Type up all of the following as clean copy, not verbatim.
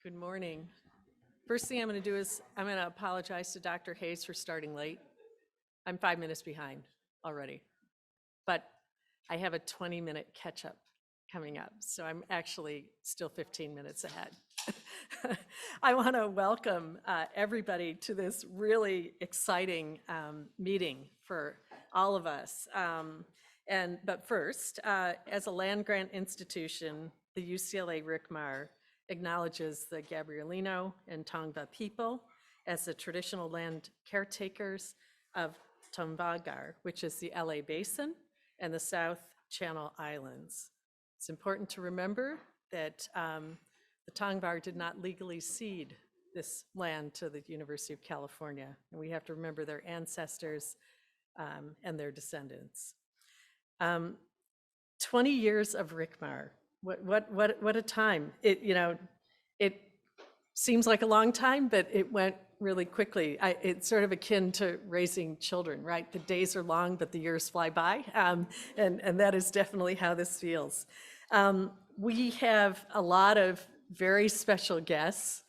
Good morning. First thing I'm going to do is I'm going to apologize to Dr. Hayes for starting late. I'm 5 minutes behind already, but I have a 20-minute catch-up coming up, so I'm actually still 15 minutes ahead. I want to welcome everybody to this really exciting meeting for all of us. But first, as a land-grant institution, the UCLA RCMAR acknowledges the Gabrielino and Tongva people as the traditional land caretakers of Tombagar, which is the LA Basin and the South Channel Islands. It's important to remember that the Tongva did not legally cede this land to the University of California, and we have to remember their ancestors and their descendants. 20 years of RCMAR. What a time. It seems like a long time, but it went really quickly. It's sort of akin to raising children, right? The days are long, but the years fly by. And that is definitely how this feels. We have a lot of very special guests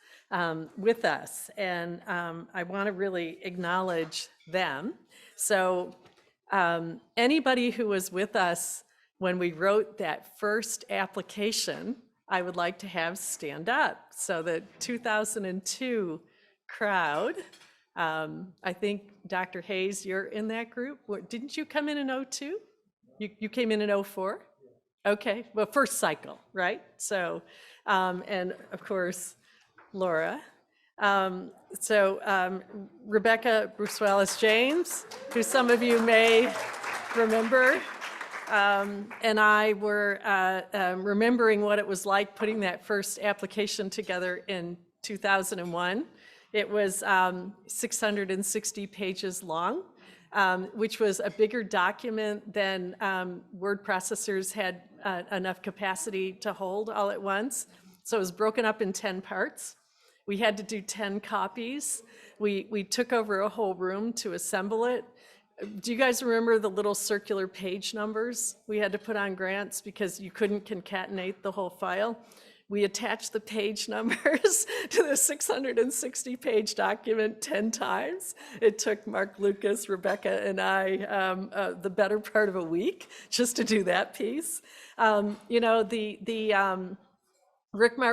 with us, and I want to really acknowledge them. So anybody who was with us when we wrote that first application, I would like to have stand up. So the 2002 crowd, I think Dr. Hayes, you're in that group. Didn't you come in 02? You came in 04? Okay, well, first cycle, right? So, and of course, Laura. Rebecca Bruce-Wallace-James, who some of you may remember, and I were remembering what it was like putting that first application together in 2001. It was 660 pages long, which was a bigger document than word processors had enough capacity to hold all at once. So it was broken up in 10 parts. We had to do 10 copies. We took over a whole room to assemble it. Do you guys remember the little circular page numbers we had to put on grants because you couldn't concatenate the whole file? We attached the page numbers to the 660 page document 10 times. It took Mark Lucas, Rebecca, and I the better part of a week just to do that piece. RCMAR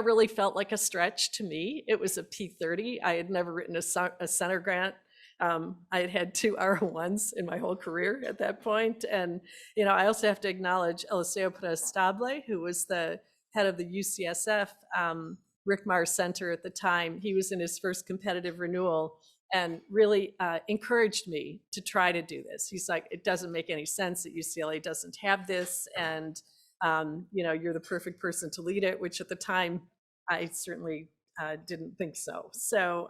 really felt like a stretch to me. It was a P30. I had never written a center grant. I had 2 R1s in my whole career at that point. And, I also have to acknowledge Eliseo Perez-Stable, who was the head of the UCSF RCMAR Center at the time. He was in his first competitive renewal and really encouraged me to try to do this. He's like, it doesn't make any sense that UCLA doesn't have this. And, you're the perfect person to lead it, which at the time, I certainly didn't think so. So,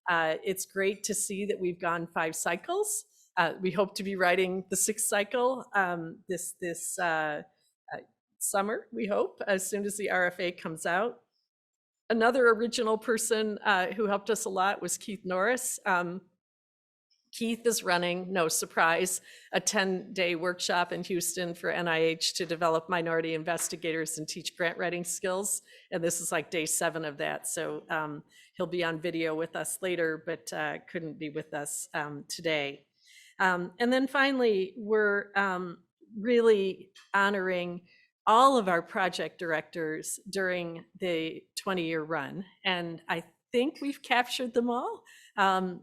it's great to see that we've gone 5 cycles. We hope to be writing the 6th cycle this summer, we hope, as soon as the RFA comes out. Another original person who helped us a lot was Keith Norris. Keith is running, no surprise, a 10-day workshop in Houston for NIH to develop minority investigators and teach grant writing skills. And this is like day 7 of that. So he'll be on video with us later, but couldn't be with us today. And then finally, we're really honoring all of our project directors during the 20-year run. And I think we've captured them all on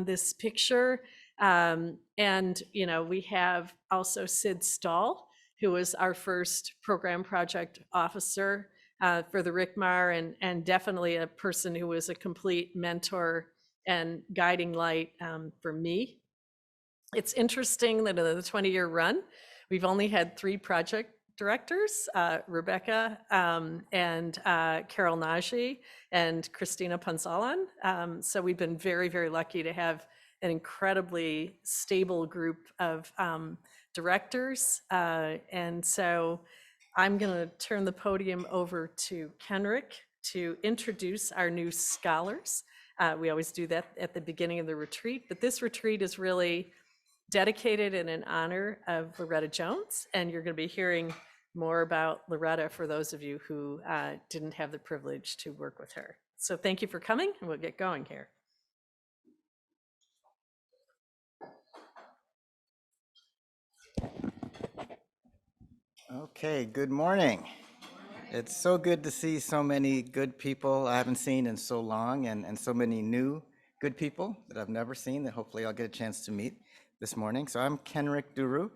this picture. And, we have also Sid Stahl, who was our first program project officer for the RCMAR, and definitely a person who was a complete mentor and guiding light for me. It's interesting that in the 20-year run, we've only had 3 project directors, Rebecca and Carol Nagy and Christina Ponzalan. So we've been very, very lucky to have an incredibly stable group of directors. And so I'm going to turn the podium over to Kenrick to introduce our new scholars. We always do that at the beginning of the retreat, but this retreat is really dedicated and in honor of Loretta Jones, and you're going to be hearing more about Loretta for those of you who didn't have the privilege to work with her. So thank you for coming, and we'll get going here. Okay, good morning. It's so good to see so many good people I haven't seen in so long, and so many new good people that I've never seen that hopefully I'll get a chance to meet this morning. So I'm Kenrick Duru.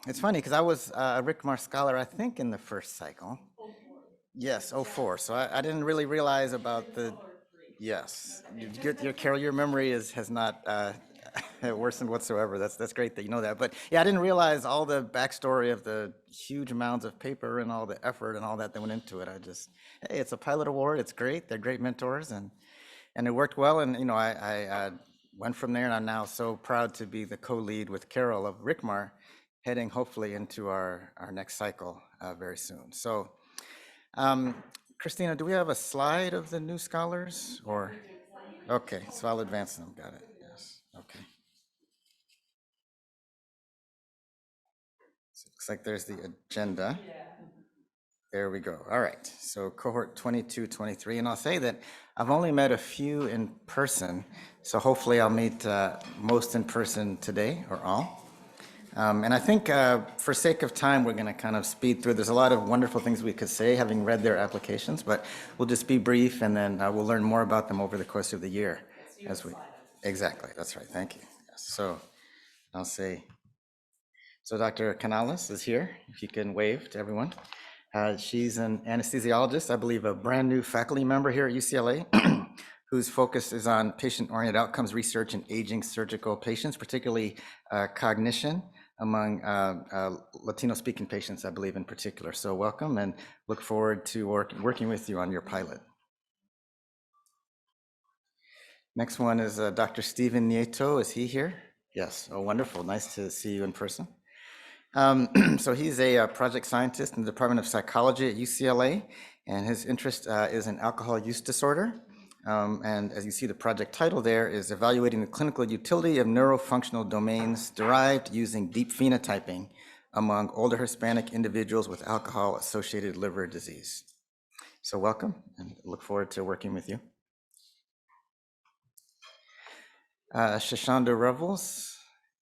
It's funny because I was a RCMAR scholar, I think, in the first cycle. Yes, '04. So I didn't really realize about the, yes, Carol, your memory has not worsened whatsoever. That's great that you know that. But yeah, I didn't realize all the backstory of the huge amounts of paper and all the effort and all that went into it. Hey, it's a pilot award. It's great. They're great mentors, and it worked well. And I went from there, and I'm now so proud to be the co-lead with Carol of RCMAR, heading hopefully into our next cycle very soon. So. Christina, do we have a slide of the new scholars or? Okay, so I'll advance them. Got it. Yes. Okay. So it looks like there's the agenda. There we go. All right. So cohort 22, 23, and I'll say that I've only met a few in person, so hopefully I'll meet most in person today or all. And I think for sake of time, we're going to kind of speed through. There's a lot of wonderful things we could say, having read their applications, but we'll just be brief, and then we'll learn more about them over the course of the year. Exactly, that's right. Thank you. Yes. So I'll say, so Dr. Canales is here. If you can wave to everyone. She's an anesthesiologist, I believe a brand new faculty member here at UCLA, whose focus is on patient-oriented outcomes research in aging surgical patients, particularly cognition among Latino-speaking patients, I believe in particular. So welcome, and look forward to working with you on your pilot. Next one is Dr. Steven Nieto. Is he here? Yes. Oh, wonderful. Nice to see you in person. So he's a project scientist in the Department of Psychology at UCLA, and his interest is in alcohol use disorder. And as you see, the project title there is Evaluating the Clinical Utility of Neurofunctional Domains Derived Using Deep Phenotyping Among Older Hispanic Individuals with Alcohol-Associated Liver Disease. So welcome, and look forward to working with you. Shashonda Revels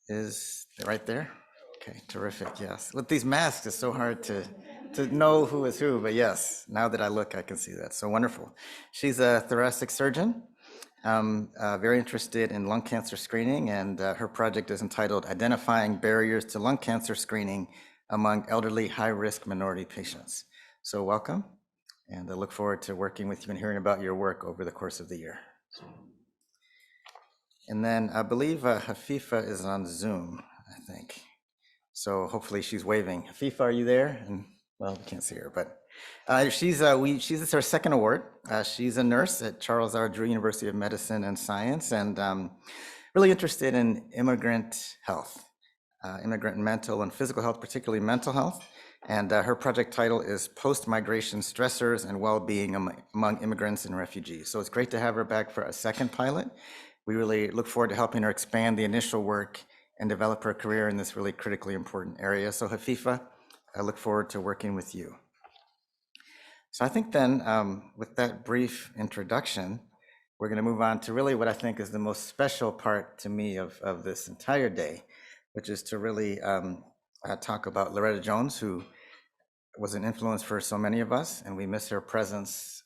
is right there. Okay, terrific, yes. With these masks, it's so hard to know who is who, but yes, now that I look, I can see that. So wonderful. She's a thoracic surgeon, very interested in lung cancer screening, and her project is entitled Identifying Barriers to Lung Cancer Screening Among Elderly High-Risk Minority Patients. So welcome, and I look forward to working with you and hearing about your work over the course of the year. And then I believe Hafifa is on Zoom, I think. So hopefully she's waving. Hafifa, are you there? And well, we can't see her, but she's her second award. She's a nurse at Charles R. Drew University of Medicine and Science, and really interested in immigrant health, immigrant mental and physical health, particularly mental health. And her project title is Post-Migration Stressors and Well-Being Among Immigrants and Refugees. So it's great to have her back for a second pilot. We really look forward to helping her expand the initial work and develop her career in this really critically important area. So Hafifa, I look forward to working with you. So I think then with that brief introduction, we're going to move on to really what I think is the most special part to me of this entire day, which is to really talk about Loretta Jones, who was an influence for so many of us, and we miss her presence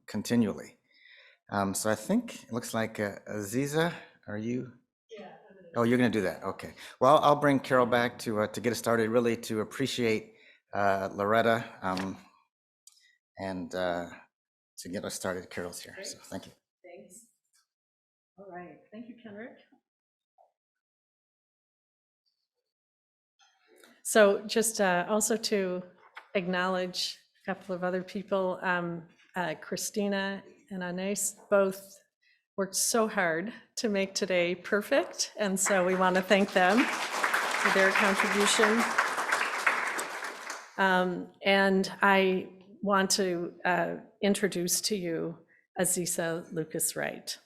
continually. So I think it looks like Aziza, are you? Yeah. Oh, you're going to do that. Okay. Well, I'll bring Carol back to get us started, really to appreciate Loretta and to get us started. Carol's here. Great. So thank you. Thanks. All right. Thank you, Kenrick. So just also to acknowledge a couple of other people, Christina and Anais both worked so hard to make today perfect, and so we want to thank them for their contribution. And I want to introduce to you Aziza Lucas-Wright,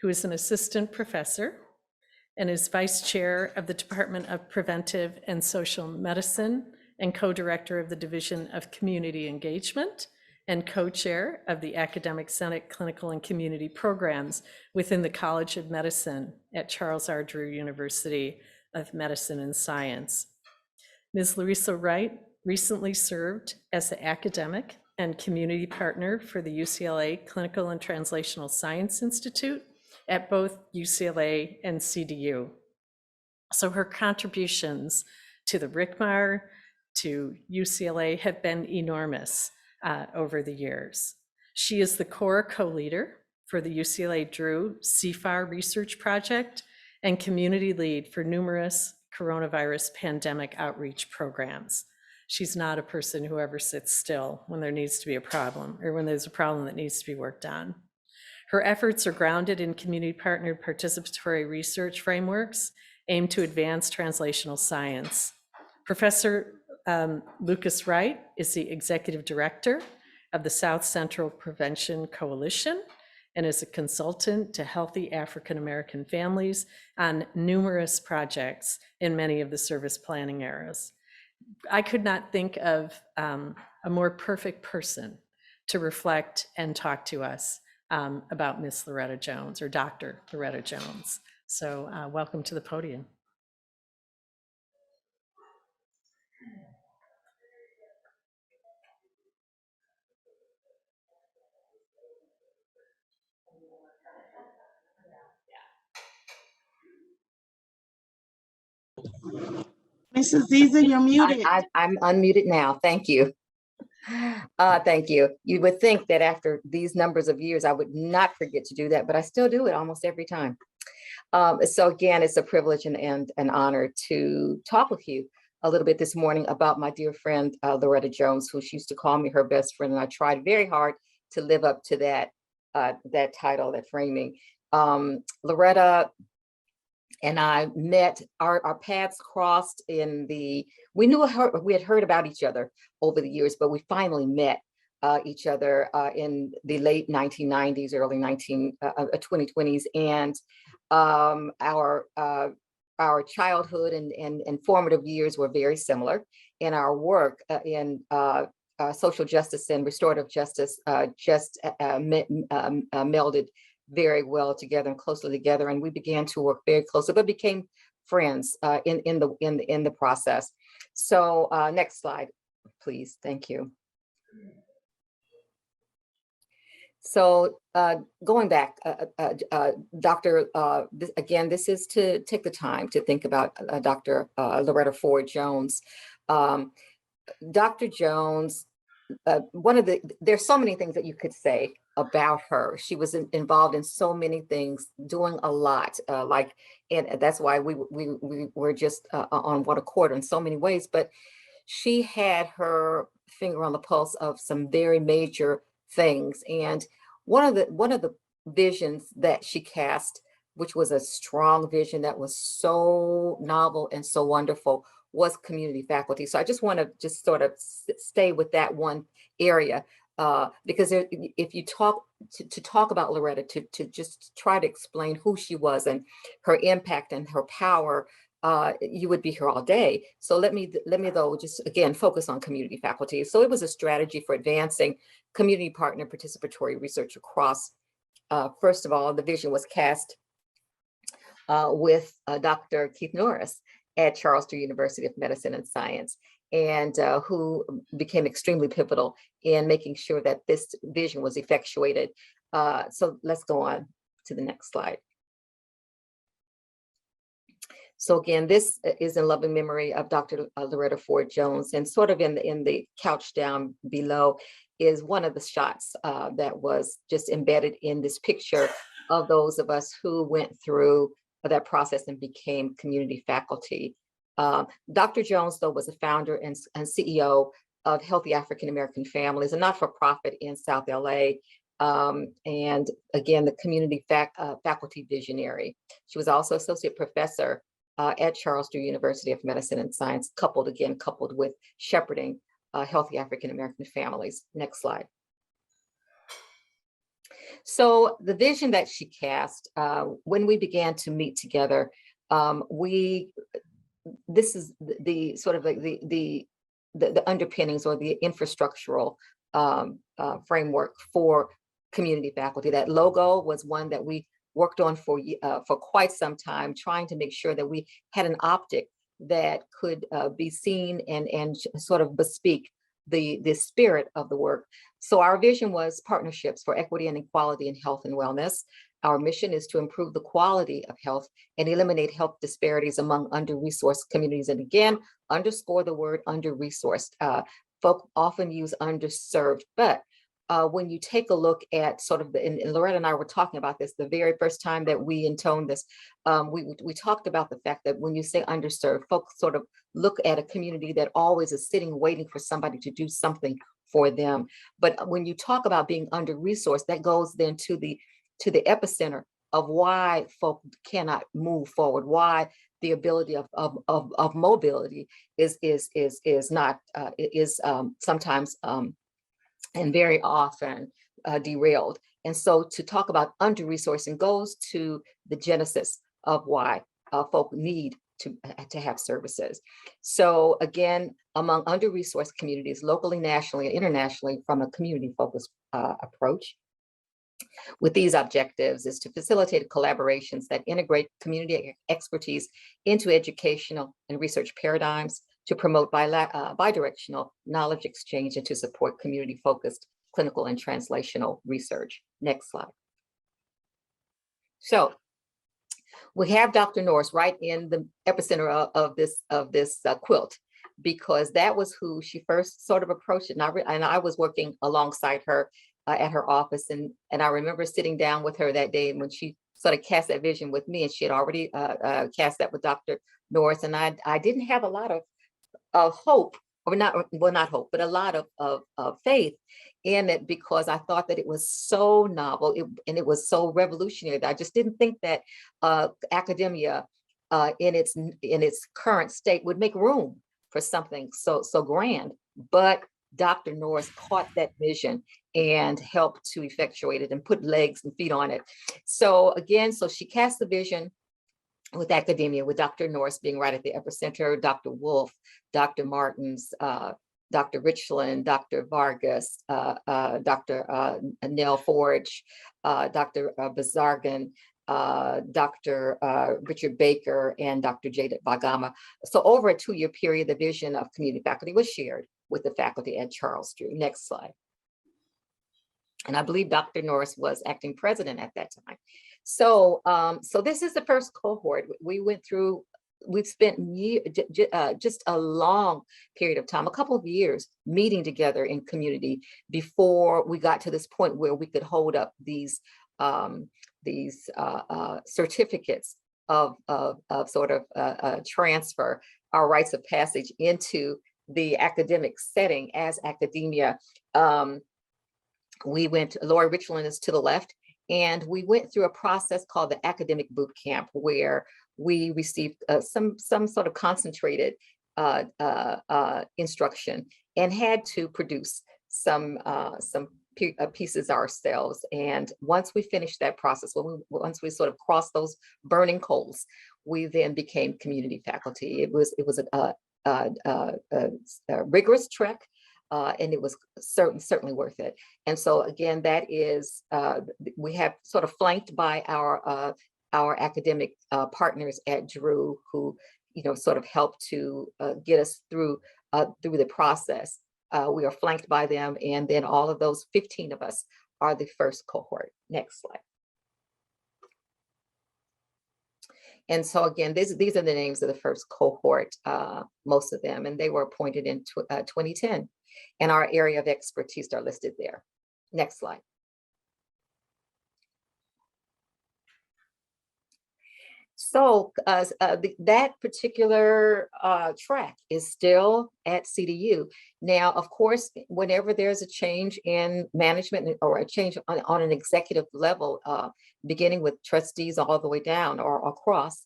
who is an assistant professor and is vice chair of the Department of Preventive and Social Medicine and co-director of the Division of Community Engagement and co-chair of the Academic Senate Clinical and Community Programs within the College of Medicine at Charles R. Drew University of Medicine and Science. Ms. Larissa Wright recently served as the academic and community partner for the UCLA Clinical and Translational Science Institute at both UCLA and CDU. So her contributions to the RCMAR, to UCLA have been enormous over the years. She is the core co-leader for the UCLA Drew CFAR research project and community lead for numerous coronavirus pandemic outreach programs. She's not a person who ever sits still when there needs to be a problem or when there's a problem that needs to be worked on. Her efforts are grounded in community partnered participatory research frameworks aimed to advance translational science. Professor Lucas Wright is the executive director of the South Central Prevention Coalition and is a consultant to healthy African American families on numerous projects in many of the service planning areas. I could not think of a more perfect person to reflect and talk to us about Miss Loretta Jones, or Dr. Loretta Jones. So welcome to the podium. Mrs. Ziza, you're muted. I'm unmuted now. Thank you. Thank you. You would think that after these numbers of years, I would not forget to do that, but I still do it almost every time. So again, it's a privilege and an honor to talk with you a little bit this morning about my dear friend, Loretta Jones, who she used to call me her best friend. And I tried very hard to live up to that title, that framing. Loretta and I met, our paths crossed we had heard about each other over the years, but we finally met each other in the late 1990s, early 2020s. And our childhood and formative years were very similar, and our work in social justice and restorative justice melded very well together and closely together, and we began to work very closely, but became friends in the process. So next slide, please. Thank you. So going back, Dr. Again, this is to take the time to think about Dr. Loretta Ford Jones. Dr. Jones, there's so many things that you could say about her. She was involved in so many things, doing a lot, and that's why we were just on one accord in so many ways. But she had her finger on the pulse of some very major things. And one of the visions that she cast, which was a strong vision that was so novel and so wonderful, was community faculty. So I just want to just sort of stay with that one area, because if you talk about Loretta, to just try to explain who she was and her impact and her power, you would be here all day. So let me though just again focus on community faculty. So it was a strategy for advancing community partner participatory research across. First of all, the vision was cast with Dr. Keith Norris at Charles Drew University of Medicine and Science, and who became extremely pivotal in making sure that this vision was effectuated. So let's go on to the next slide. So again, this is in loving memory of Dr. Loretta Ford Jones, and sort of in the couch down below is one of the shots that was just embedded in this picture of those of us who went through that process and became community faculty. Dr. Jones, though, was a founder and CEO of Healthy African American Families, a not-for-profit in South LA. And again, the community faculty visionary. She was also associate professor at Charles Drew University of Medicine and Science, coupled with shepherding healthy African American families. Next slide. So the vision that she cast, when we began to meet together, this is the sort of like the the underpinnings or the infrastructural framework for community faculty. That logo was one that we worked on for quite some time, trying to make sure that we had an optic that could be seen and sort of bespeak the spirit of the work. So our vision was partnerships for equity and equality in health and wellness. Our mission is to improve the quality of health and eliminate health disparities among under-resourced communities. And again, underscore the word under-resourced. Folk often use underserved, but when you take a look at sort of and Loretta and I were talking about this the very first time that we intoned this, we talked about the fact that when you say underserved, folks sort of look at a community that always is sitting waiting for somebody to do something for them. But when you talk about being under-resourced, that goes then to the epicenter of why folk cannot move forward, why the ability of mobility is not sometimes and very often derailed. And so to talk about under-resourcing goes to the genesis of why folk need to have services. So again, among under-resourced communities, locally, nationally, and internationally, from a community-focused approach, with these objectives is to facilitate collaborations that integrate community expertise into educational and research paradigms, to promote bidirectional knowledge exchange, and to support community-focused clinical and translational research. Next slide. So we have Dr. Norris right in the epicenter of this quilt, because that was who she first sort of approached it. And I was working alongside her at her office. And I remember sitting down with her that day when she sort of cast that vision with me, and she had already cast that with Dr. Norris. And I didn't have a lot of hope, or not hope, but a lot of faith in it, because I thought that it was so novel and it was so revolutionary that I just didn't think that academia in its current state would make room for something so grand. But Dr. Norris caught that vision and helped to effectuate it and put legs and feet on it. So again, so she cast the vision with academia, with Dr. Norris being right at the epicenter, Dr. Wolf, Dr. Martins, Dr. Richland, Dr. Vargas, Dr. Nell Forge, Dr. Bazargan, Dr. Richard Baker, and Dr. Jaded Bagama. So over a 2-year period, the vision of community faculty was shared with the faculty at Charles Drew. Next slide. And I believe Dr. Norris was acting president at that time. So, so this is the first cohort. We've spent just a long period of time, a couple of years, meeting together in community before we got to this point where we could hold up these certificates of sort of transfer, our rites of passage into the academic setting as academia. We went, Lori Richland is to the left, and we went through a process called the academic boot camp, where we received some sort of concentrated instruction and had to produce some pieces ourselves. And once we finished that process, once we sort of crossed those burning coals, we then became community faculty. It was a rigorous trek. And it was certainly worth it. And so again, that is, we have sort of flanked by our academic partners at Drew, who, sort of helped to get us through the process. We are flanked by them, and then all of those 15 of us are the first cohort. Next slide. And so again, these are the names of the first cohort, most of them, and they were appointed in 2010. And our area of expertise are listed there. Next slide. So that particular track is still at CDU. Now, of course, whenever there's a change in management or a change on an executive level, beginning with trustees all the way down or across,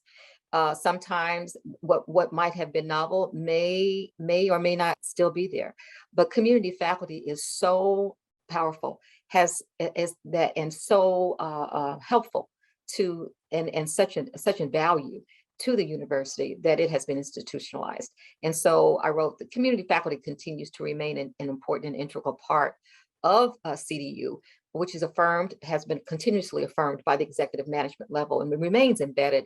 sometimes what might have been novel may or may not still be there. But community faculty is so powerful, and so helpful to and such a value to the university that it has been institutionalized. And so I wrote, the community faculty continues to remain an important and integral part of CDU, which is affirmed, has been continuously affirmed by the executive management level and remains embedded,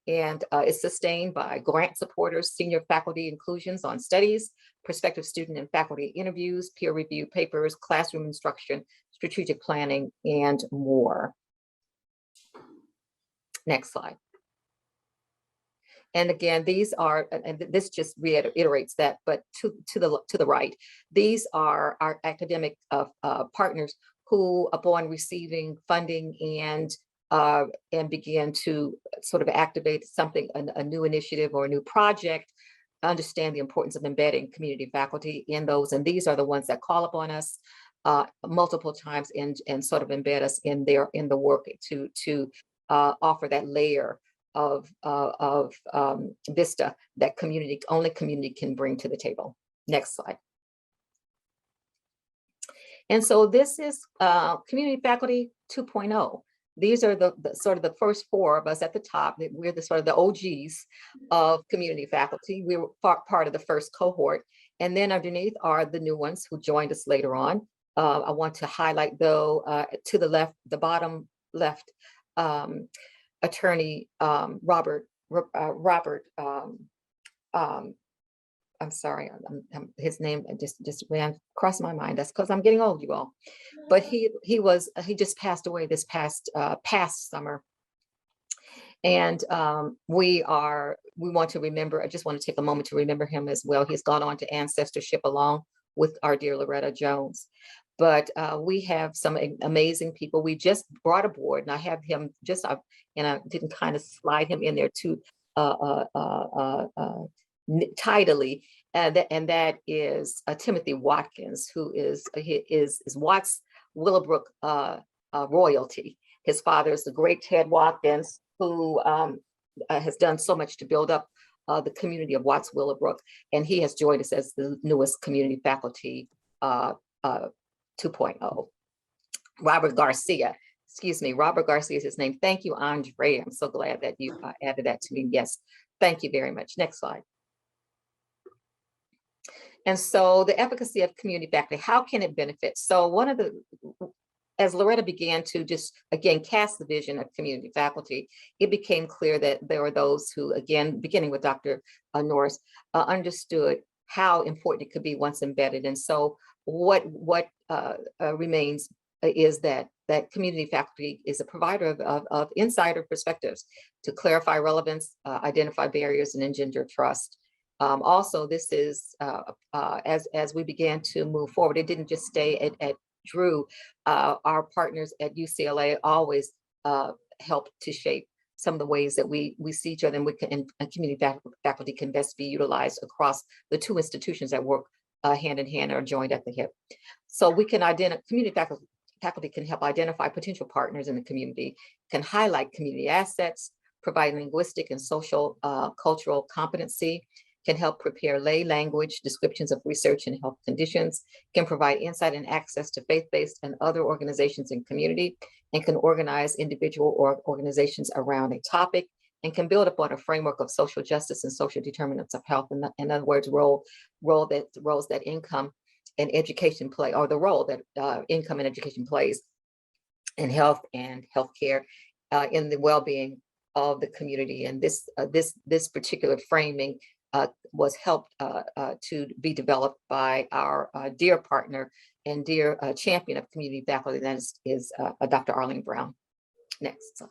and is sustained by grant supporters, senior faculty inclusions on studies, prospective student and faculty interviews, peer review papers, classroom instruction, strategic planning, and more. Next slide. And again, these are, and this just reiterates that, but to the right, these are our academic partners who, upon receiving funding and begin to sort of activate something, a new initiative or a new project, understand the importance of embedding community faculty in those. And these are the ones that call upon us multiple times and sort of embed us in the work to offer that layer of vista that only community can bring to the table. Next slide. And so this is Community Faculty 2.0. These are the sort of the first four of us at the top. We're the sort of the OGs of community faculty. We were part of the first cohort. And then underneath are the new ones who joined us later on. I want to highlight though, to the left, the bottom left, Attorney Robert, I'm sorry, his name just ran across my mind. That's because I'm getting old, you all. But he just passed away this past summer. And we want to remember, I just want to take a moment to remember him as well. He's gone on to ancestorship along with our dear Loretta Jones. But we have some amazing people. We just brought aboard, and I have him just, and I didn't kind of slide him in there too tidily, and that is Timothy Watkins, who is Watts Willowbrook royalty. His father is the great Ted Watkins, who has done so much to build up the community of Watts Willowbrook, and he has joined us as the newest community faculty 2.0. Robert Garcia is his name. Thank you, Andre. I'm so glad that you added that to me. Yes, thank you very much. Next slide. And so the efficacy of community faculty, how can it benefit? So as Loretta began to just, again, cast the vision of community faculty, it became clear that there were those who, again, beginning with Dr. Norris, understood how important it could be once embedded. And so what remains is that community faculty is a provider of insider perspectives to clarify relevance, identify barriers, and engender trust. Also, this is, as we began to move forward, it didn't just stay at Drew. Our partners at UCLA always help to shape some of the ways that we see each other, and community faculty can best be utilized across the two institutions that work hand in hand or joined at the hip. So we can community faculty can help identify potential partners in the community, can highlight community assets, provide linguistic and social cultural competency, can help prepare lay language descriptions of research and health conditions, can provide insight and access to faith-based and other organizations and community, and can organize individual or organizations around a topic, and can build upon a framework of social justice and social determinants of health. In other words, roles that income and education play, or the role that income and education plays in health and healthcare in the well-being of the community. And this particular framing was helped to be developed by our dear partner and dear champion of community faculty, that is Dr. Arlene Brown. Next.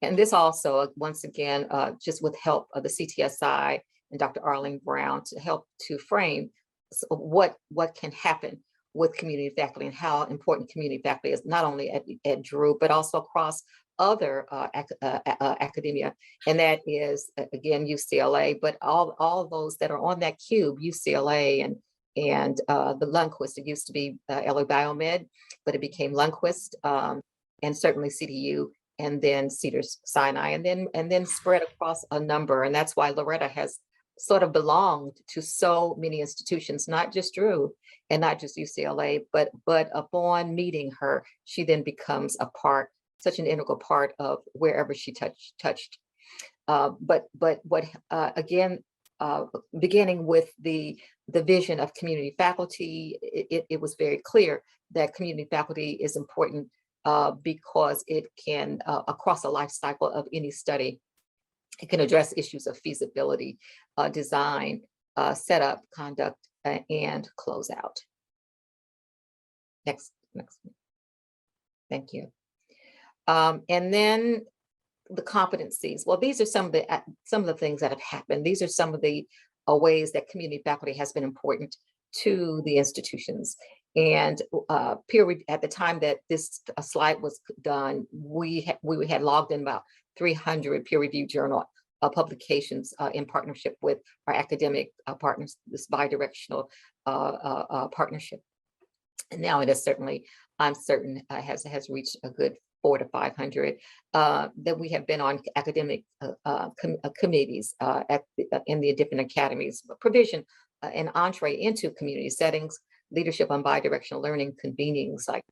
And this also, once again, just with help of the CTSI and Dr. Arlene Brown, to help to frame what can happen with community faculty and how important community faculty is, not only at Drew, but also across other academia. And that is, again, UCLA, but all of those that are on that cube, UCLA and the Lundquist. It used to be LA Biomed, but it became Lundquist, and certainly CDU, and then Cedars-Sinai, and then spread across a number. And that's why Loretta has sort of belonged to so many institutions, not just Drew and not just UCLA, but upon meeting her, she then becomes a part such an integral part of wherever she touched. But what again, beginning with the vision of community faculty, it was very clear that community faculty is important because it can, across a life cycle of any study, it can address issues of feasibility, design, setup, conduct, and closeout. Next. Thank you. And then the competencies. Well, these are some of the things that have happened. These are some of the ways that community faculty has been important to the institutions. And peer review, at the time that this slide was done, we had logged in about 300 peer-reviewed journal publications in partnership with our academic partners, this bi-directional partnership. And now it is certainly, I'm certain, has reached a good 400 to 500. That we have been on academic committees in the different academies, provision an entree into community settings, leadership on bi-directional learning, convenings like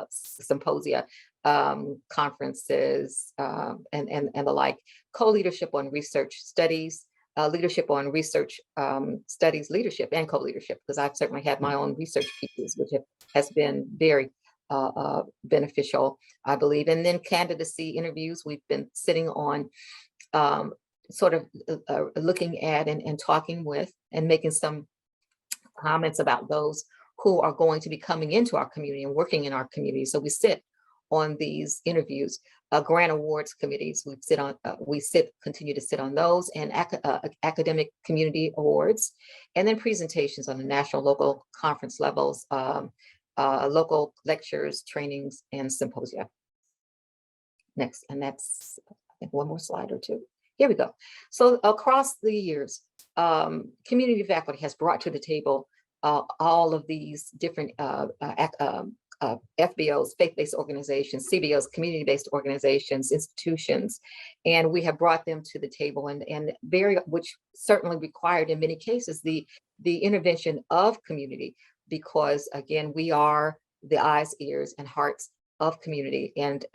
symposia, conferences, and the like, co-leadership on research studies, leadership on research studies, leadership and co-leadership, because I've certainly had my own research pieces, which has been very beneficial, I believe. And then candidacy interviews, we've been sitting on sort of looking at and talking with and making some comments about those who are going to be coming into our community and working in our community. So we sit on these interviews, grant awards committees. Continue to sit on those, and academic community awards, and then presentations on the national, local conference levels, local lectures, trainings, and symposia. Next, and that's, I think, one more slide or two. Here we go. So across the years, community faculty has brought to the table all of these different FBOs, faith-based organizations, CBOs, community-based organizations, institutions, and we have brought them to the table, and which certainly required in many cases the intervention of community, because again, we are the eyes, ears, and hearts of community, and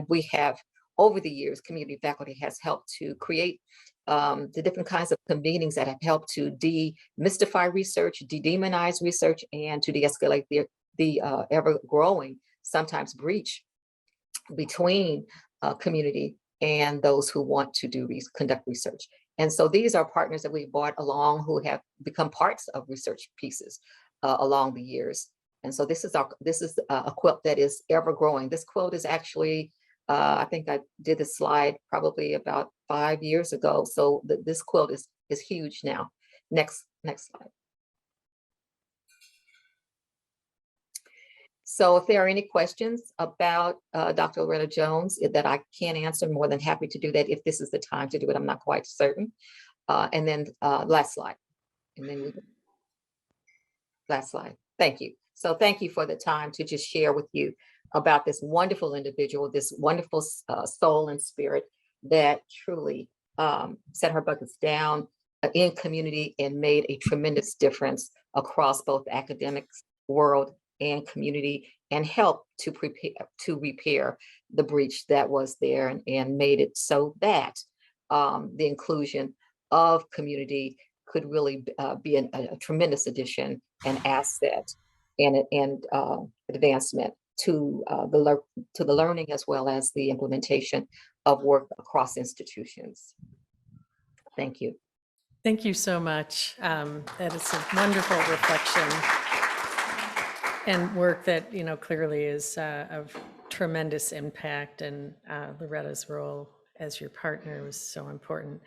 we have, over the years, community faculty has helped to create the different kinds of convenings that have helped to demystify research, de-demonize research, and to de-escalate the ever-growing, sometimes breach between community and those who want to conduct research. And so these are partners that we've brought along who have become parts of research pieces along the years. And so this is a quilt that is ever growing. This quilt is actually, I think I did this slide probably about 5 years ago. So this quilt is huge now. Next slide. So if there are any questions about Dr. Loretta Jones that I can't answer, I'm more than happy to do that if this is the time to do it. I'm not quite certain. And then last slide. And then last slide. Thank you. So thank you for the time to just share with you about this wonderful individual, this wonderful soul and spirit that truly set her buckets down in community and made a tremendous difference across both the academics world and community, and helped to repair the breach that was there, and made it so that the inclusion of community could really be a tremendous addition and asset and advancement to the learning, as well as the implementation of work across institutions. Thank you. Thank you so much. That is a wonderful reflection and work that, clearly is of tremendous impact, and Loretta's role as your partner was so important.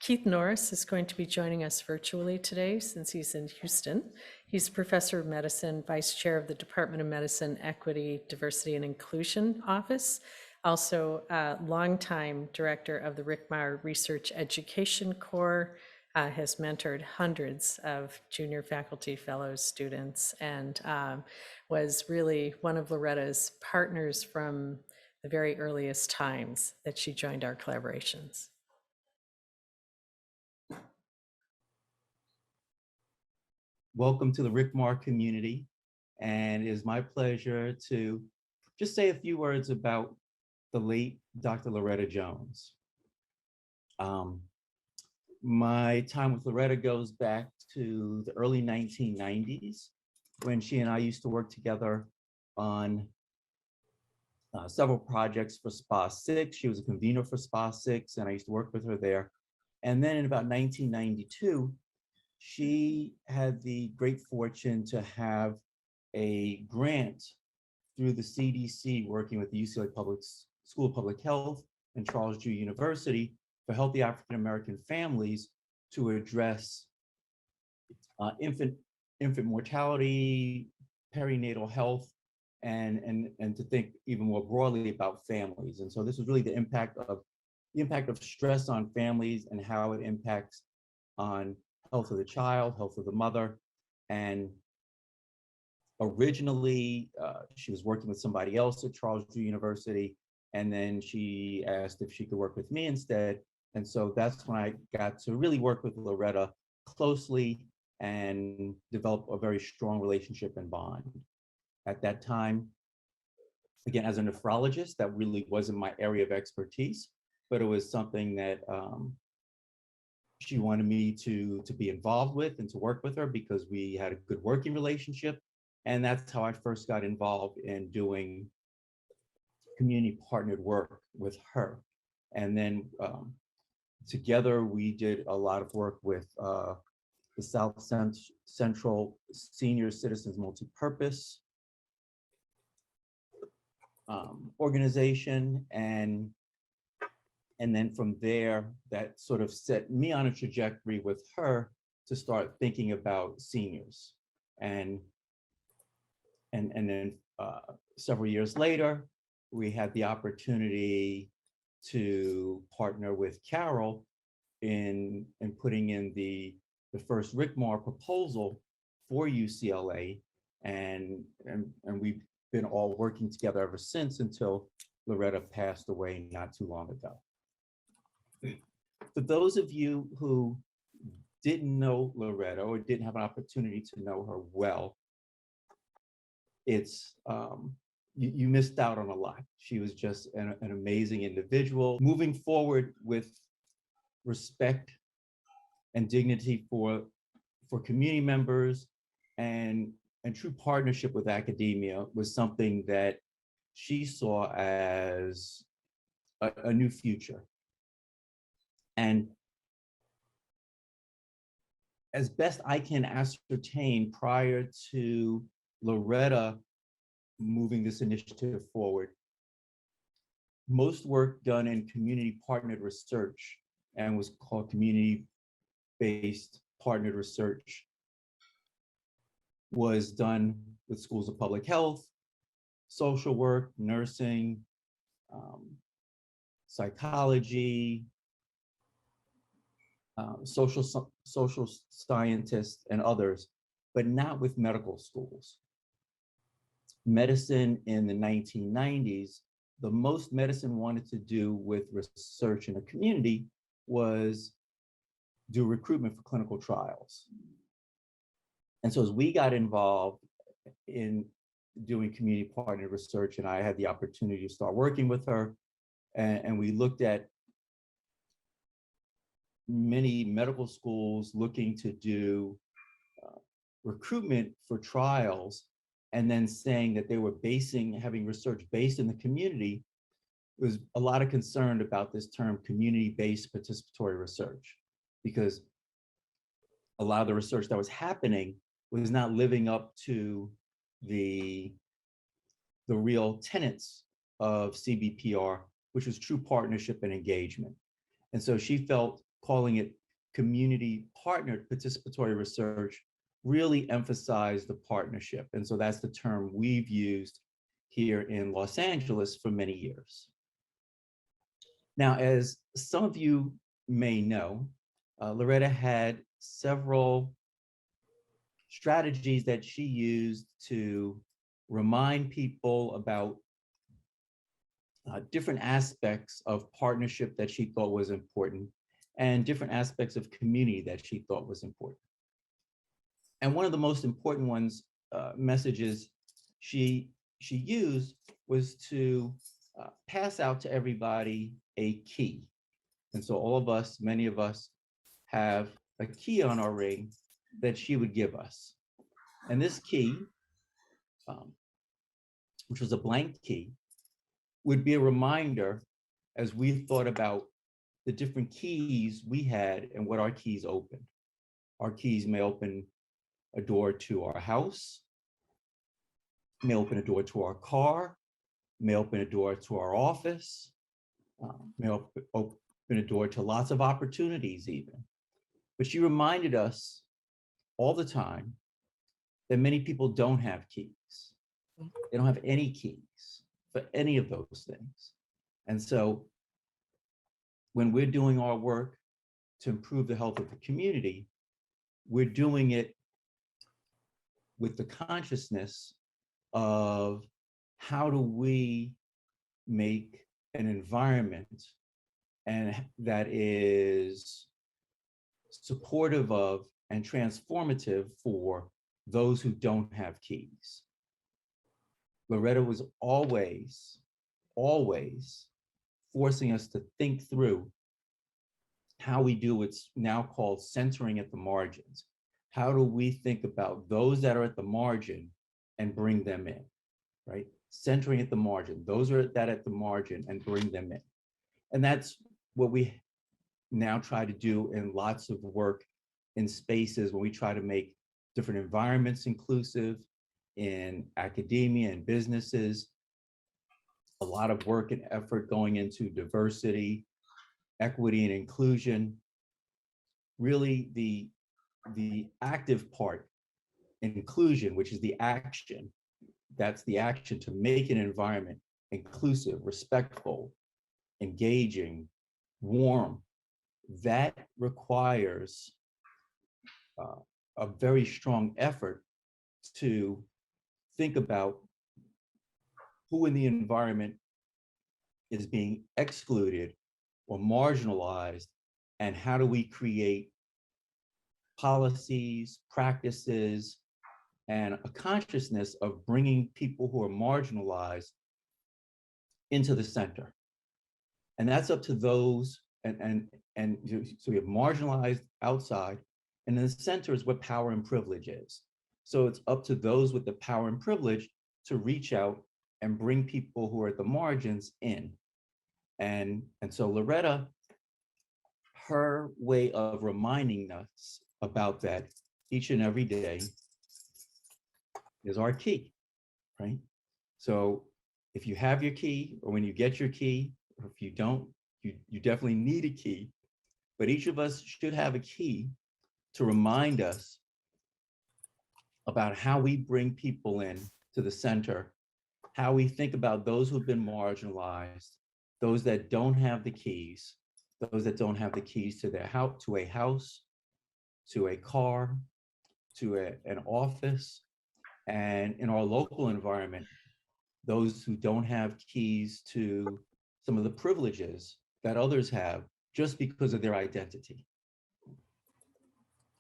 Keith Norris is going to be joining us virtually today since he's in Houston. He's professor of medicine, vice chair of the Department of Medicine, Equity, Diversity, and Inclusion Office, also longtime director of the RCMAR Research Education Corps, has mentored hundreds of junior faculty, fellows, students, and was really one of Loretta's partners from the very earliest times that she joined our collaborations. Welcome to the RCMAR community, and it is my pleasure to just say a few words about the late Dr. Loretta Jones. My time with Loretta goes back to the early 1990s when she and I used to work together on several projects for SPA 6. She was a convener for SPA 6, and I used to work with her there. And then in about 1992, she had the great fortune to have a grant through the CDC working with the UCLA School of Public Health and Charles Drew University for healthy African American families to address infant mortality, perinatal health, and to think even more broadly about families. And so this was really the impact of stress on families and how it impacts on health of the child, health of the mother. And originally, she was working with somebody else at Charles Drew University, and then she asked if she could work with me instead. And so that's when I got to really work with Loretta closely and develop a very strong relationship and bond. At that time, again, as a nephrologist, that really wasn't my area of expertise, but it was something that she wanted me to be involved with and to work with her because we had a good working relationship. And that's how I first got involved in doing community partnered work with her. And then together we did a lot of work with the South Central Senior Citizens Multipurpose organization. And then from there, that sort of set me on a trajectory with her to start thinking about seniors. And then several years later, we had the opportunity to partner with Carol in putting in the first RCMAR proposal for UCLA, and we've been all working together ever since until Loretta passed away not too long ago. For those of you who didn't know Loretta or didn't have an opportunity to know her well, it's you missed out on a lot. She was just an amazing individual. Moving forward with respect and dignity for community members and true partnership with academia was something that she saw as a new future. And as best I can ascertain, prior to Loretta moving this initiative forward, most work done in community partnered research and was called community-based partnered research was done with schools of public health, social work, nursing, psychology, social scientists, and others, but not with medical schools. Medicine in the 1990s, the most medicine wanted to do with research in a community was do recruitment for clinical trials. And so as we got involved in doing community partnered research, and I had the opportunity to start working with her, and we looked at many medical schools looking to do recruitment for trials, and then saying that they were having research based in the community. There was a lot of concern about this term community-based participatory research, because a lot of the research that was happening was not living up to the real tenets of CBPR, which was true partnership and engagement. And so she felt calling it community partnered participatory research really emphasized the partnership. And so that's the term we've used here in Los Angeles for many years. Now, as some of you may know, Loretta had several strategies that she used to remind people about different aspects of partnership that she thought was important and different aspects of community that she thought was important. And one of the most important ones, messages she she used was to pass out to everybody a key. And so all of us, many of us, have a key on our ring that she would give us. And this key, which was a blank key, would be a reminder as we thought about the different keys we had and what our keys opened. Our keys may open a door to our house, may open a door to our car, may open a door to our office, may open a door to lots of opportunities even. But she reminded us all the time that many people don't have keys. They don't have any keys for any of those things. And so when we're doing our work to improve the health of the community, we're doing it with the consciousness of how do we make an environment and that is supportive of and transformative for those who don't have keys. Loretta was always forcing us to think through how we do what's now called centering at the margins. How do we think about those that are at the margin and bring them in, right? Centering at the margin, those are at the margin and bring them in. And that's what we now try to do in lots of work in spaces when we try to make different environments inclusive in academia and businesses. A lot of work and effort going into diversity, equity, and inclusion. Really the active part, inclusion, which is the action, that's the action to make an environment inclusive, respectful, engaging, warm. That requires a very strong effort to think about who in the environment is being excluded or marginalized, and how do we create policies, practices, and a consciousness of bringing people who are marginalized into the center. And that's up to those, and so we have marginalized outside, and in the center is what power and privilege is. So it's up to those with the power and privilege to reach out and bring people who are at the margins in. And so Loretta, her way of reminding us about that each and every day is our key, right? So if you have your key, or when you get your key, or if you don't, you definitely need a key, but each of us should have a key to remind us about how we bring people in to the center, how we think about those who've been marginalized, those that don't have the keys, those that don't have the keys to their house, to a house, to a car, to an office, and in our local environment, those who don't have keys to some of the privileges that others have just because of their identity.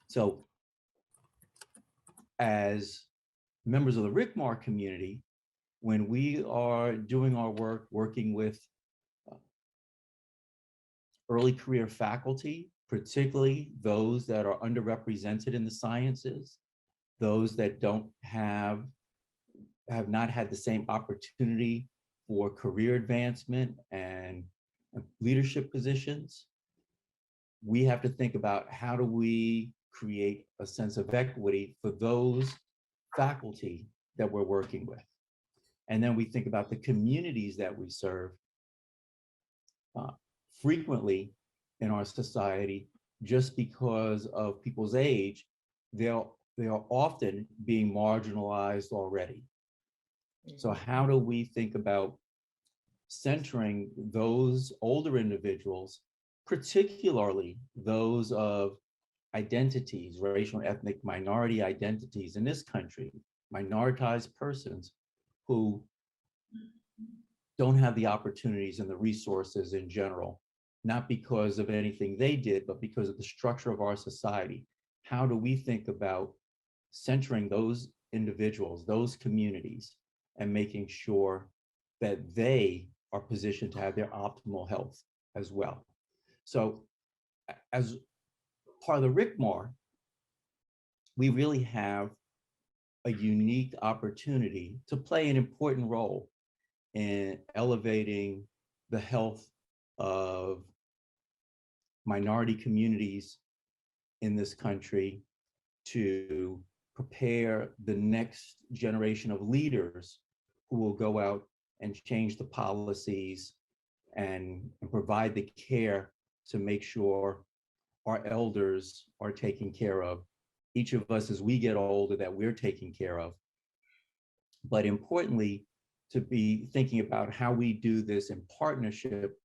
So as members of the RCMAR community, when we are doing our work, working with early career faculty, particularly those that are underrepresented in the sciences, those that have not had the same opportunity for career advancement and leadership positions, we have to think about how do we create a sense of equity for those faculty that we're working with. And then we think about the communities that we serve. Frequently in our society, just because of people's age, they are often being marginalized already. So how do we think about centering those older individuals, particularly those of identities, racial and ethnic minority identities in this country, minoritized persons who don't have the opportunities and the resources in general, not because of anything they did, but because of the structure of our society. How do we think about centering those individuals, those communities, and making sure that they are positioned to have their optimal health as well. So as part of the RCMAR, we really have a unique opportunity to play an important role in elevating the health of minority communities in this country, to prepare the next generation of leaders who will go out and change the policies and provide the care to make sure our elders are taken care of. Each of us, as we get older, that we're taken care of. But importantly, to be thinking about how we do this in partnership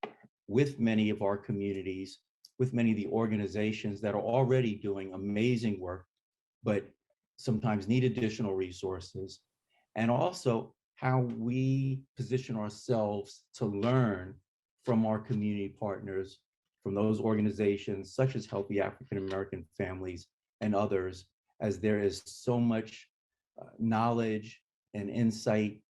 with many of our communities, with many of the organizations that are already doing amazing work, but sometimes need additional resources. And also how we position ourselves to learn from our community partners, from those organizations such as Healthy African American Families and others, as there is so much knowledge and insight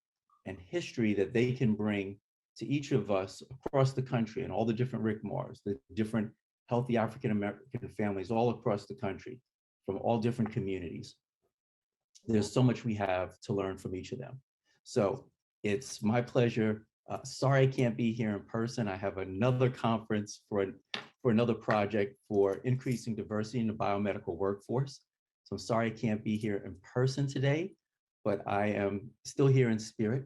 and history that they can bring to each of us across the country, and all the different RCMARs, the different Healthy African American Families all across the country, from all different communities. There's so much we have to learn from each of them. So it's my pleasure. Sorry I can't be here in person. I have another conference for another project for increasing diversity in the biomedical workforce. So I'm sorry I can't be here in person today, but I am still here in spirit.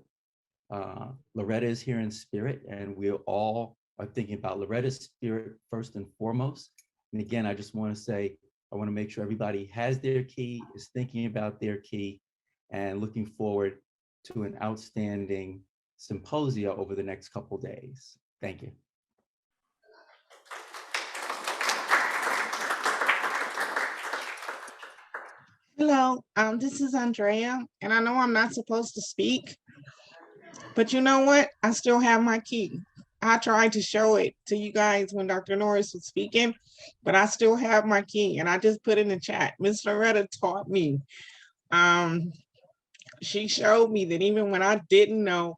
Loretta is here in spirit, and we all are thinking about Loretta's spirit first and foremost. And again, I just want to say, I want to make sure everybody has their key, is thinking about their key, and looking forward to an outstanding symposia over the next couple of days. Thank you. Hello, this is Andrea, and I know I'm not supposed to speak, but you know what? I still have my key. I tried to show it to you guys when Dr. Norris was speaking, but I still have my key, and I just put in the chat. Miss Loretta taught me. She showed me that even when I didn't know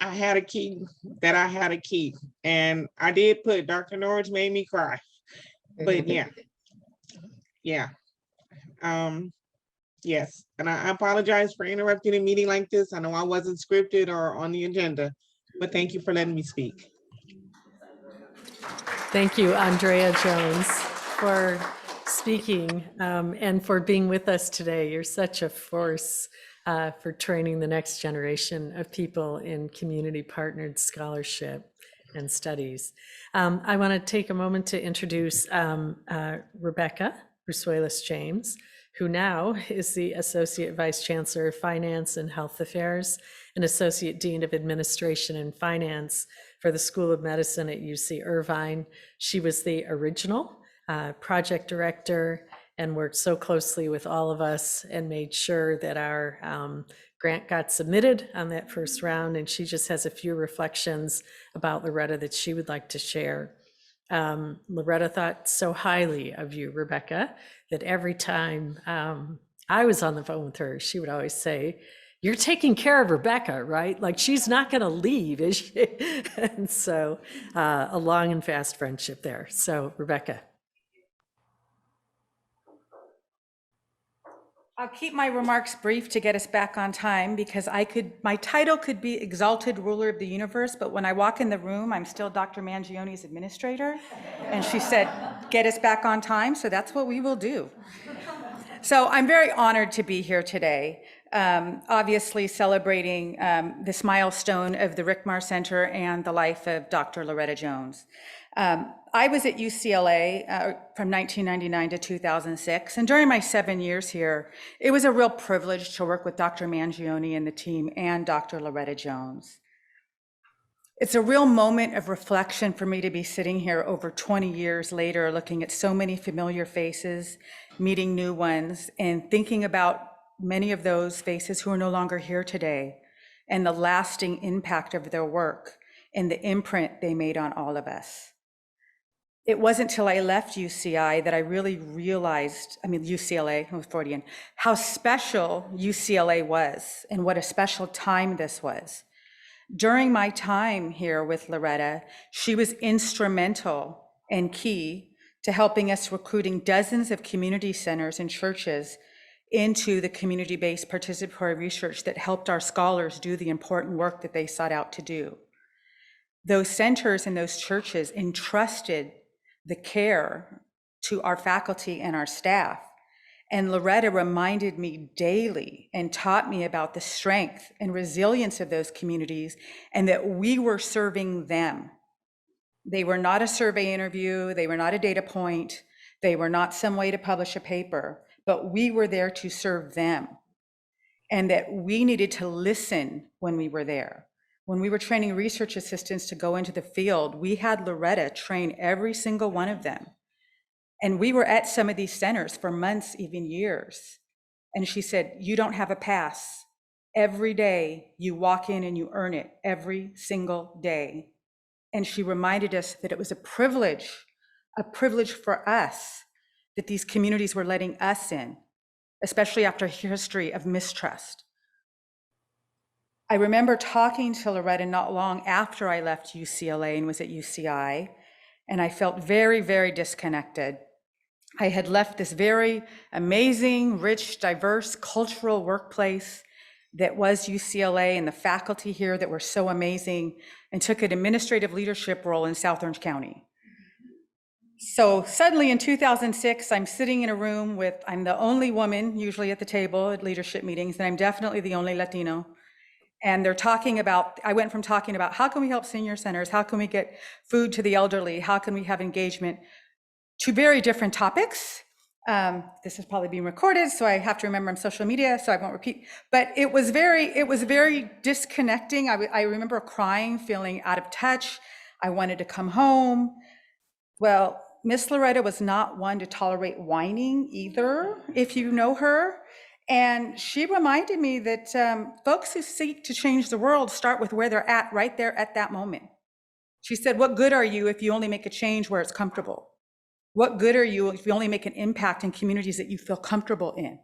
I had a key, that I had a key. And I did put Dr. Norris made me cry. But yeah. Yeah. Yes. And I apologize for interrupting a meeting like this. I know I wasn't scripted or on the agenda, but thank you for letting me speak. Thank you, Andrea Jones, for speaking and for being with us today. You're such a force for training the next generation of people in community partnered scholarship and studies. I want to take a moment to introduce Rebecca Brusuelas-James, who now is the Associate Vice Chancellor of Finance and Health Affairs and Associate Dean of Administration and Finance for the School of Medicine at UC Irvine. She was the original project director and worked so closely with all of us and made sure that our grant got submitted on that first round. And she just has a few reflections about Loretta that she would like to share. Loretta thought so highly of you, Rebecca, that every time I was on the phone with her, she would always say, "You're taking care of Rebecca, right? Like, she's not going to leave, is she?" And so a long and fast friendship there. So Rebecca. I'll keep my remarks brief to get us back on time, because my title could be Exalted Ruler of the Universe, but when I walk in the room, I'm still Dr. Mangioni's administrator. And she said, get us back on time, so that's what we will do. So I'm very honored to be here today, obviously celebrating this milestone of the RCMAR Center and the life of Dr. Loretta Jones. I was at UCLA from 1999 to 2006, and during my 7 years here, it was a real privilege to work with Dr. Mangioni and the team and Dr. Loretta Jones. It's a real moment of reflection for me to be sitting here over 20 years later, looking at so many familiar faces, meeting new ones, and thinking about many of those faces who are no longer here today, and the lasting impact of their work and the imprint they made on all of us. it wasn't till I left UCI that I really realized, I mean, UCLA, I was Freudian, how special UCLA was and what a special time this was. During my time here with Loretta, she was instrumental and key to helping us recruiting dozens of community centers and churches into the community-based participatory research that helped our scholars do the important work that they sought out to do. Those centers and those churches entrusted the care to our faculty and our staff. And Loretta reminded me daily and taught me about the strength and resilience of those communities and that we were serving them. They were not a survey interview, they were not a data point, they were not some way to publish a paper, but we were there to serve them. And that we needed to listen when we were there. When we were training research assistants to go into the field, we had Loretta train every single one of them. And we were at some of these centers for months, even years. And she said, you don't have a pass. Every day you walk in and you earn it every single day. And she reminded us that it was a privilege for us that these communities were letting us in, especially after a history of mistrust. I remember talking to Loretta not long after I left UCLA and was at UCI, and I felt very, very disconnected. I had left this very amazing, rich, diverse cultural workplace that was UCLA and the faculty here that were so amazing, and took an administrative leadership role in South Orange County. So suddenly in 2006, I'm sitting in a room with, I'm the only woman usually at the table at leadership meetings, and I'm definitely the only Latino. And they're talking about, I went from talking about how can we help senior centers, how can we get food to the elderly, how can we have engagement, to very different topics. This is probably being recorded, so I have to remember on social media, so I won't repeat. But it was very disconnecting. I remember crying, feeling out of touch. I wanted to come home. Well, Miss Loretta was not one to tolerate whining either, if you know her. And she reminded me that folks who seek to change the world start with where they're at, right there at that moment. She said, what good are you if you only make a change where it's comfortable? What good are you if you only make an impact in communities that you feel comfortable in?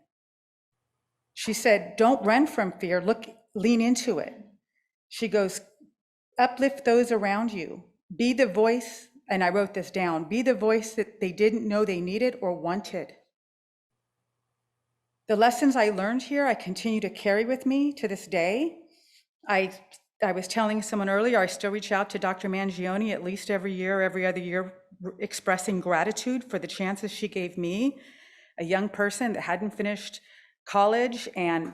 She said, don't run from fear, lean into it. She goes, uplift those around you. Be the voice, and I wrote this down, be the voice that they didn't know they needed or wanted. The lessons I learned here, I continue to carry with me to this day. I was telling someone earlier, I still reach out to Dr. Mangione at least every year, every other year, expressing gratitude for the chances she gave me, a young person that hadn't finished college and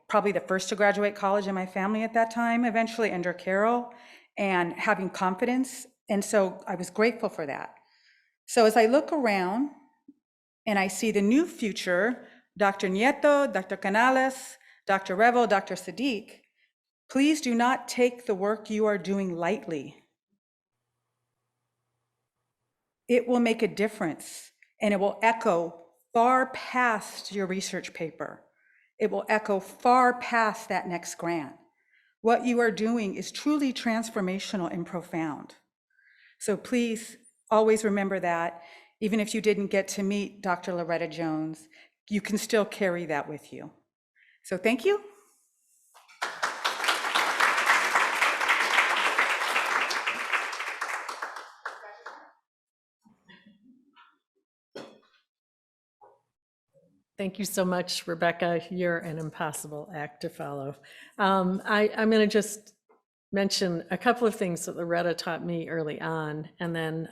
probably the first to graduate college in my family at that time, eventually under Carol, and having confidence. And so I was grateful for that. So as I look around and I see the new future, Dr. Nieto, Dr. Canales, Dr. Revel, Dr. Sadiq, please do not take the work you are doing lightly. It will make a difference, and it will echo far past your research paper. It will echo far past that next grant. What you are doing is truly transformational and profound. So please always remember that. Even if you didn't get to meet Dr. Loretta Jones, you can still carry that with you. So thank you. Thank you so much, Rebecca. You're an impossible act to follow. I'm going to just mention a couple of things that Loretta taught me early on, and then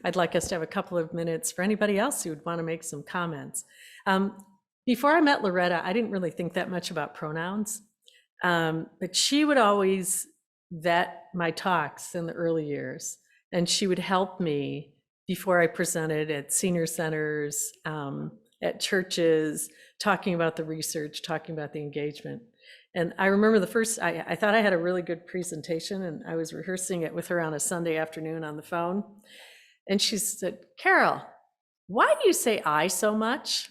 I'd like us to have a couple of minutes for anybody else who would want to make some comments. Before I met Loretta, I didn't really think that much about pronouns, but she would always vet my talks in the early years, and she would help me before I presented at senior centers, at churches, talking about the research, talking about the engagement. And I remember the first, I thought I had a really good presentation, and I was rehearsing it with her on a Sunday afternoon on the phone. And she said, Carol, why do you say I so much?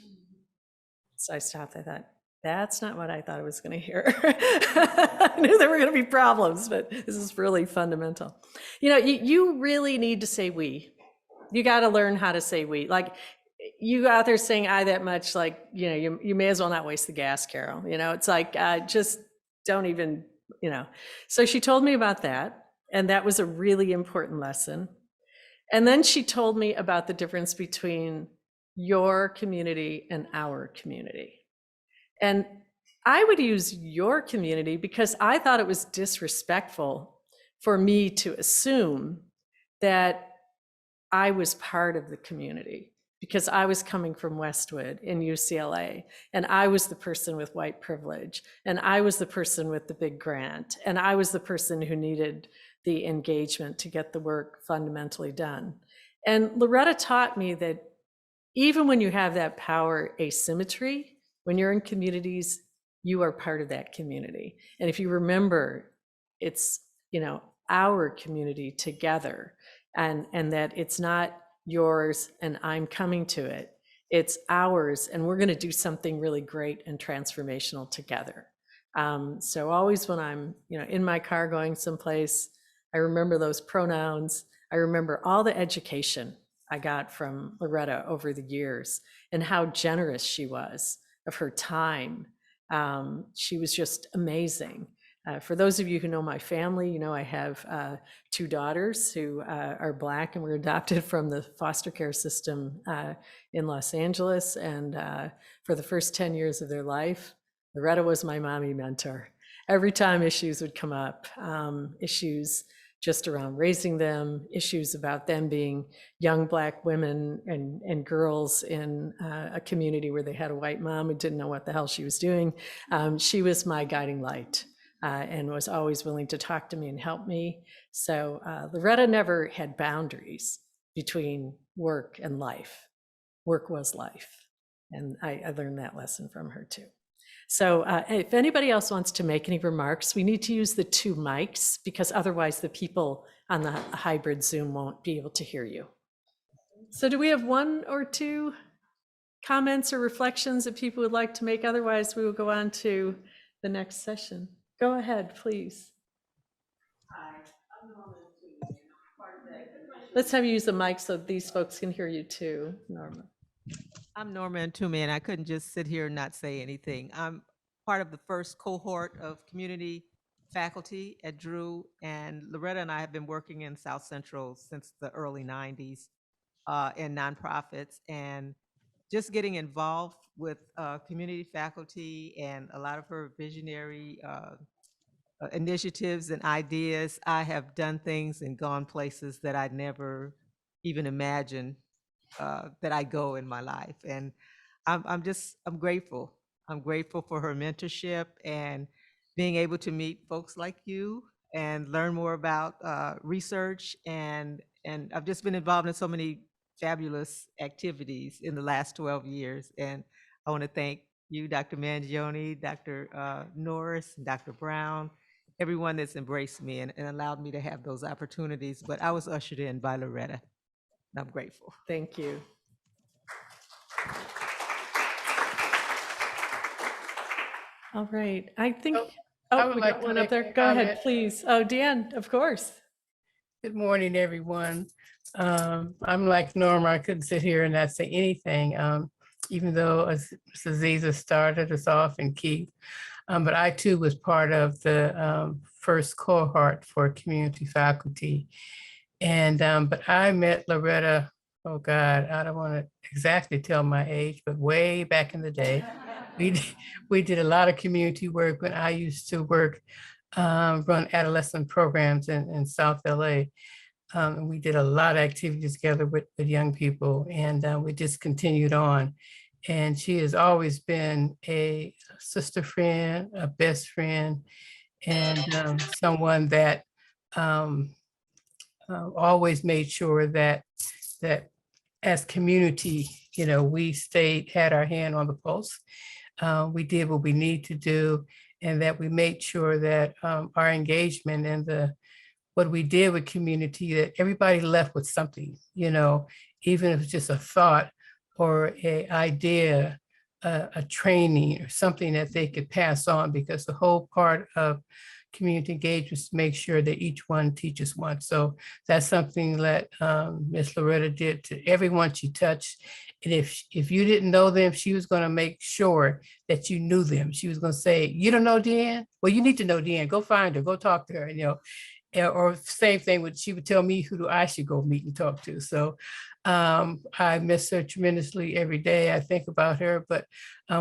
So I stopped, I thought, that's not what I thought I was going to hear. I knew there were going to be problems, but this is really fundamental. You know, you really need to say we. You got to learn how to say we. Like, you out there saying I that much, like, you may as well not waste the gas, Carol. It's like, just don't even, So she told me about that. And that was a really important lesson. And then she told me about the difference between your community and our community. And I would use your community because I thought it was disrespectful for me to assume that I was part of the community because I was coming from Westwood in UCLA, and I was the person with white privilege, and I was the person with the big grant, and I was the person who needed the engagement to get the work fundamentally done. And Loretta taught me that even when you have that power asymmetry, when you're in communities, you are part of that community. And if you remember, it's, our community together, and that it's not yours and I'm coming to it. It's ours, and we're going to do something really great and transformational together. So always when I'm, in my car going someplace, I remember those pronouns. I remember all the education I got from Loretta over the years and how generous she was of her time. She was just amazing. For those of you who know my family, I have 2 daughters who are Black and were adopted from the foster care system in Los Angeles. And for the first 10 years of their life, Loretta was my mommy mentor. Every time issues would come up, issues just around raising them, issues about them being young Black women and girls in a community where they had a white mom who didn't know what the hell she was doing. She was my guiding light and was always willing to talk to me and help me. So Loretta never had boundaries between work and life. Work was life. And I learned that lesson from her too. So if anybody else wants to make any remarks, we need to use the 2 mics because otherwise the people on the hybrid Zoom won't be able to hear you. So do we have 1 or 2 comments or reflections that people would like to make? Otherwise, we will go on to the next session. Go ahead, please. Let's have you use the mic so these folks can hear you too, Norma. I'm Norma Toomey, and I couldn't just sit here and not say anything. I'm part of the first cohort of community faculty at Drew, and Loretta and I have been working in South Central since the early 90s in nonprofits, and just getting involved with community faculty and a lot of her visionary initiatives and ideas. I have done things and gone places that I'd never even imagined that I go in my life. And I'm grateful. I'm grateful for her mentorship and being able to meet folks like you and learn more about research. And I've just been involved in so many fabulous activities in the last 12 years. And I want to thank you, Dr. Mangione, Dr. Norris, and Dr. Brown, everyone that's embraced me and allowed me to have those opportunities. But I was ushered in by Loretta. I'm grateful. Thank you. All right, I think, I would we like got to one up make there. a Go ahead, comment. please. Oh, Dan, of course. Good morning, everyone. I'm like Norma, I couldn't sit here and not say anything, even though Aziza started us off and Keith. But I too was part of the first cohort for community faculty. And, but I met Loretta, oh God, I don't want to exactly tell my age, but way back in the day. We did a lot of community work when I used to work, run adolescent programs in South LA. And we did a lot of activities together with young people, and we just continued on. And she has always been a sister friend, a best friend, and someone that always made sure that as community, we had our hand on the pulse. We did what we need to do, and that we made sure that our engagement and what we did with community, that everybody left with something, even if it's just a thought or an idea, a training or something that they could pass on, because the whole part of community engagements to make sure that each one teaches one. So that's something that Miss Loretta did to everyone she touched. And if you didn't know them, she was going to make sure that you knew them. She was going to say, you don't know Deanne? Well, you need to know Deanne. Go find her. Go talk to her. Or same thing with, she would tell me who I should go meet and talk to. So I miss her tremendously every day. I think about her, but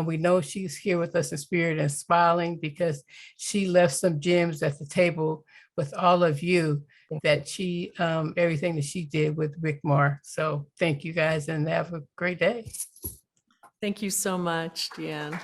we know she's here with us in spirit and smiling because she left some gems at the table with all of you that she, everything that she did with RCMAR. So thank you guys and have a great day. Thank you so much, Deanne.